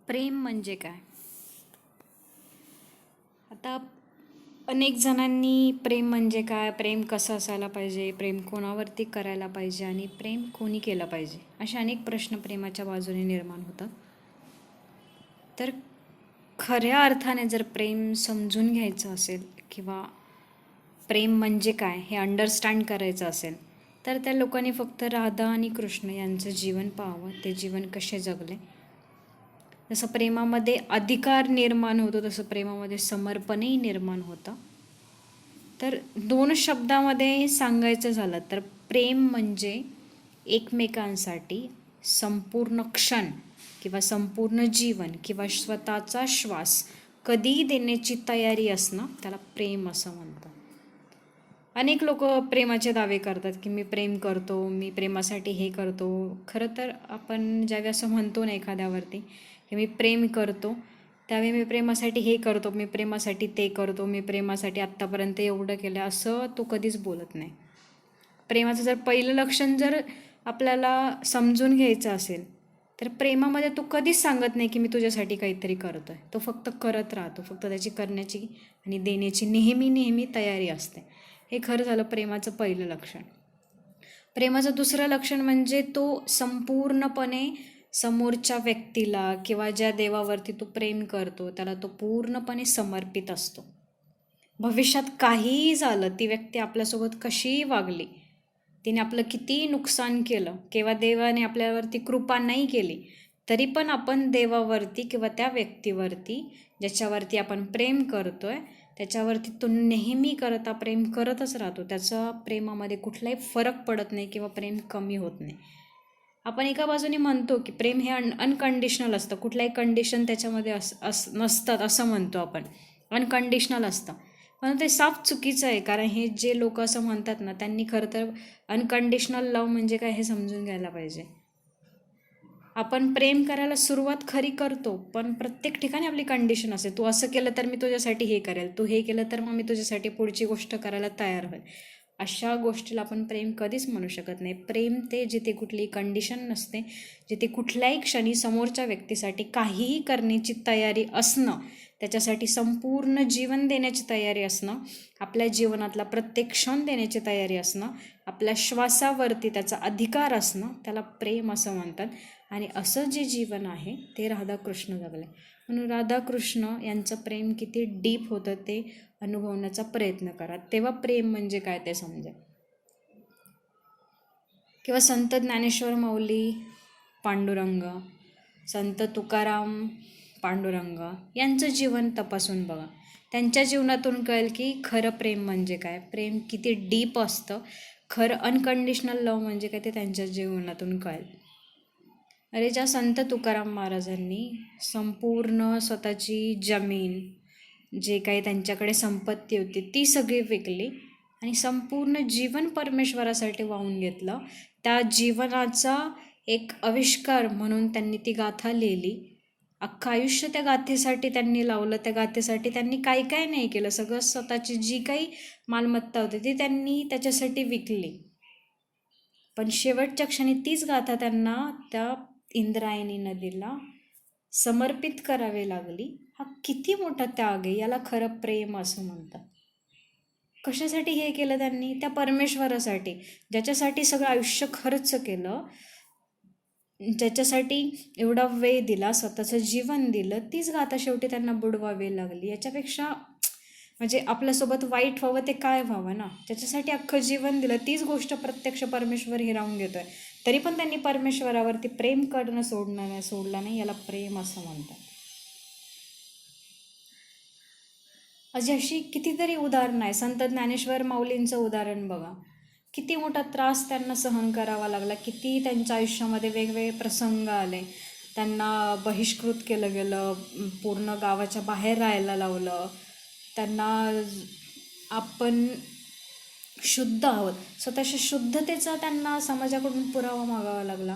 प्रेम म्हणजे काय? आता अनेक जणांनी प्रेम म्हणजे काय, प्रेम कसं असायला पाहिजे, प्रेम कोणावरती करायला पाहिजे आणि प्रेम कोणी केलं पाहिजे, असे अनेक प्रश्न प्रेमाच्या बाजूने निर्माण होतात. तर खऱ्या अर्थाने जर प्रेम समजून घ्यायचं असेल किंवा प्रेम म्हणजे काय हे अंडरस्टँड करायचं असेल, तर त्या लोकांनी फक्त राधा आणि कृष्ण यांचं जीवन पाहावं. ते जीवन कसे जगले. जसं प्रेमामध्ये अधिकार निर्माण होतो तसं प्रेमामध्ये समर्पणही निर्माण होतं. तर दोन शब्दामध्ये सांगायचं झालं तर प्रेम म्हणजे एकमेकांसाठी संपूर्ण क्षण किंवा संपूर्ण जीवन किंवा स्वतःचा श्वास कधीही देण्याची तयारी असणं, त्याला प्रेम असं म्हणतात. अनेक लोक प्रेमाचे दावे करतात की मी प्रेम करतो, मी प्रेमासाठी हे करतो. खरं तर आपण ज्यावेळी असं म्हणतो ना एखाद्यावरती की मी प्रेम करतो, त्यावेळी मी प्रेमासाठी हे करतो, मी प्रेमासाठी ते करतो, मी प्रेमासाठी आत्तापर्यंत एवढं केलं, असं तो कधीच बोलत नाही. प्रेमाचं जर पहिलं लक्षण जर आपल्याला समजून घ्यायचं असेल तर प्रेमामध्ये तो कधीच सांगत नाही की मी तुझ्यासाठी काहीतरी करतो आहे. तो फक्त करत राहतो, फक्त त्याची करण्याची आणि देण्याची नेहमी तयारी असते. हे खरं झालं प्रेमाचं पहिलं लक्षण. प्रेमाचं दुसरं लक्षण म्हणजे तो संपूर्णपणे समोरच्या व्यक्तीला किंवा ज्या देवावरती तो प्रेम करतो त्याला तो पूर्णपणे समर्पित असतो. भविष्यात काहीही झालं, ती व्यक्ती आपल्यासोबत कशीही वागली, तिने आपलं कितीही नुकसान केलं किंवा देवाने आपल्यावरती कृपा नाही केली, तरी पण आपण देवावरती किंवा त्या व्यक्तीवरती ज्याच्यावरती आपण प्रेम करतोय त्याच्यावरती तो नेहमी करता प्रेम करतच राहतो. त्याचा प्रेमामध्ये कुठलाही फरक पडत नाही किंवा प्रेम कमी होत नाही. आपण एका बाजूने म्हणतो की प्रेम हे अनकंडिशनल असतं, कुठल्याही कंडिशन त्याच्यामध्ये नसतात असं म्हणतो आपण, अनकंडिशनल असतं. पण ते साफ चुकीचं आहे. कारण हे जे लोक असं म्हणतात ना, त्यांनी खरं तर अनकंडिशनल लव्ह म्हणजे काय हे समजून घ्यायला पाहिजे. आपण प्रेम करायला सुरुवात खरी करतो, पण प्रत्येक ठिकाणी आपली कंडिशन असते. तू असं केलं तर मी तुझ्यासाठी हे करेल, तू हे केलं तर मग मी तुझ्यासाठी पुढची गोष्ट करायला तयार होईल. अशा गोष्टीला आपण प्रेम कधीच म्हणू शकत नाही. प्रेम ते जिथे कुठलीही कंडिशन नसते, जिथे कुठल्याही क्षणी समोरच्या व्यक्तीसाठी काहीही करण्याची तयारी असणं, त्याच्यासाठी संपूर्ण जीवन देण्याची तयारी असणं, आपल्या जीवनातला प्रत्येक क्षण देण्याची तयारी असणं, आपल्या श्वासावरती त्याचा अधिकार असणं, त्याला प्रेम असं म्हणतात. आणि असं जे जीवन आहे ते राधाकृष्ण जगले. म्हणून राधाकृष्ण यांचं प्रेम किती डीप होतं ते अनुभवण्याचा प्रयत्न करा, तेव्हा प्रेम म्हणजे काय ते समजेल. किंवा संत ज्ञानेश्वर माऊली पांडुरंग, संत तुकाराम पांडुरंग यांचं जीवन तपासून बघा. त्यांच्या जीवनातून कळेल की खरं प्रेम म्हणजे काय, प्रेम किती डीप असतं, खरं अनकंडिशनल लव्ह म्हणजे काय ते त्यांच्या जीवनातून कळेल. अरे ज्या संत तुकाराम महाराजांनी संपूर्ण स्वतःची जमीन, जे काही त्यांच्याकडे संपत्ती होती ती सगळी विकली आणि संपूर्ण जीवन परमेश्वरासाठी वाहून घेतलं, त्या जीवनाचा एक आविष्कार म्हणून त्यांनी ती गाथा लिहिली. अख्खं आयुष्य त्या गाथेसाठी त्यांनी लावलं, त्या गाथेसाठी त्यांनी काय काय नाही केलं, सगळं स्वतःची जी काही मालमत्ता होती ती त्यांनी त्याच्यासाठी विकली. पण शेवटच्या क्षणी तीच गाथा त्यांना त्या इंद्रायणी नदीला समर्पित करावी लागली. हा किती मोठा त्याग आहे, याला खरं प्रेम असं म्हणतात. कशासाठी हे केलं त्यांनी? त्या परमेश्वरासाठी, ज्याच्यासाठी सगळं आयुष्य खर्च केलं, ज्याच्यासाठी एवढा वेळ दिला, स्वतःचं जीवन दिलं, तीच गाथा शेवटी त्यांना बुडवावी लागली. याच्यापेक्षा म्हणजे आपल्यासोबत वाईट व्हावं ते काय व्हावं ना, त्याच्यासाठी अख्खं जीवन दिलं, तीच गोष्ट प्रत्यक्ष परमेश्वर हिरावून घेतोय, तरी पण त्यांनी परमेश्वरावरती प्रेम करणं सोडलं नाही, याला प्रेम असं म्हणतात. अशी कितीतरी उदाहरणं आहे. संत ज्ञानेश्वर माऊलींचं उदाहरण बघा, किती मोठा त्रास त्यांना सहन करावा लागला, किती त्यांच्या आयुष्यामध्ये वेगवेगळे प्रसंग आले, त्यांना बहिष्कृत केलं गेलं, पूर्ण गावाच्या बाहेर राहायला लावलं, त्यांना आपण शुद्ध आहोत स्वतःच्या शुद्धतेचा त्यांना समाजाकडून पुरावा मागावा लागला.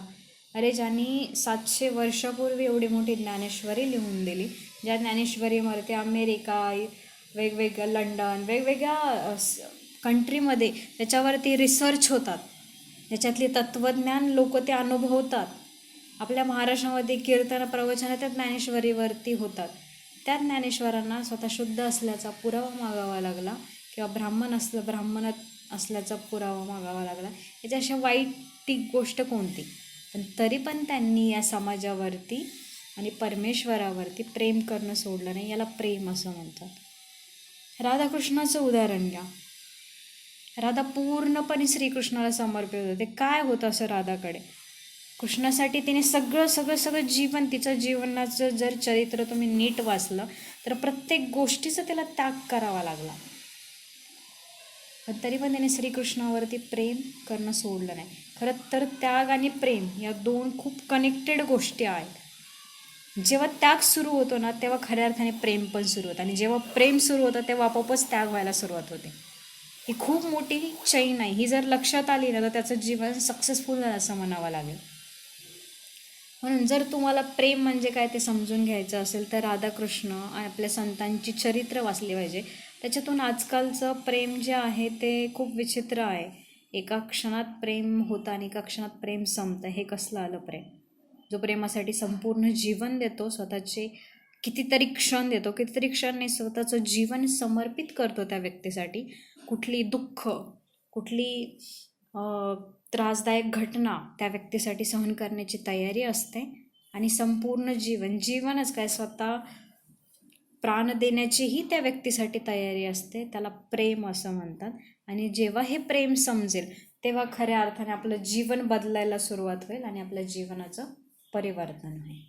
अरे ज्यांनी 700 वर्षापूर्वी एवढी मोठी ज्ञानेश्वरी लिहून दिली, ज्या ज्ञानेश्वरीमध्ये अमेरिका, वेगवेगळ्या लंडन, वेगवेगळ्या कंट्रीमध्ये त्याच्यावरती रिसर्च होतात, त्याच्यातली तत्त्वज्ञान लोक ते अनुभवतात, आपल्या महाराष्ट्रामध्ये कीर्तन प्रवचन त्या ज्ञानेश्वरीवरती होतात. त्या ज्ञानेश्वरांना स्वतः शुद्ध असल्याचा पुरावा मागावा लागला किंवा ब्राह्मण असल्याचा पुरावा मागावा लागला. याच्याशी वाईट गोष्ट कोणती? पण तरी पण त्यांनी या समाजावरती आणि परमेश्वरावरती प्रेम करणं सोडलं नाही. याला प्रेम असं म्हणतात. राधाकृष्णाचं उदाहरण घ्या. राधा पूर्णपणे श्रीकृष्णाला समर्पित होते. काय होतं असं राधाकडे? कृष्णासाठी तिने सगळं जीवन, तिचं जीवनाचं जर चरित्र तुम्ही नीट वाचलं तर प्रत्येक गोष्टीचा तिला त्याग करावा लागला. पण तरी पण त्याने श्रीकृष्णावरती प्रेम करणं सोडलं नाही. खरं तर त्याग आणि प्रेम या दोन खूप कनेक्टेड गोष्टी आहेत. जेव्हा त्याग सुरू होतो ना तेव्हा खऱ्या अर्थाने प्रेम पण सुरू होतं, आणि जेव्हा प्रेम सुरू होतं तेव्हा आपोआपच त्याग व्हायला सुरुवात होते. ही खूप मोठी चैन आहे. ही जर लक्षात आली ना तर त्याचं जीवन सक्सेसफुल झालं असं म्हणावं लागेल. म्हणून जर तुम्हाला प्रेम म्हणजे काय ते समजून घ्यायचं असेल तर राधाकृष्ण आणि आपल्या संतांची चरित्र वाचली पाहिजे. त्याच्यातून आजकालचं प्रेम जे आहे ते खूप विचित्र आहे. एका क्षणात प्रेम होतं आणि एका क्षणात प्रेम संपतं. हे कसलं आलं प्रेम? जो प्रेमासाठी संपूर्ण जीवन देतो, स्वतःचे कितीतरी क्षण देतो, कितीतरी क्षण नाही स्वतःचं जीवन समर्पित करतो त्या व्यक्तीसाठी. कुठली दुःख, कुठली त्रासदायक घटना त्या व्यक्तीसाठी सहन करण्याची तयारी असते, आणि संपूर्ण जीवनच काय स्वतः प्राण देण्याचीही त्या व्यक्तीसाठी तयारी असते. त्याला प्रेम असं म्हणतात. आणि जेव्हा हे प्रेम समजेल तेव्हा खऱ्या अर्थाने आपलं जीवन बदलायला सुरुवात होईल आणि आपल्या जीवनाचं परिवर्तन होईल.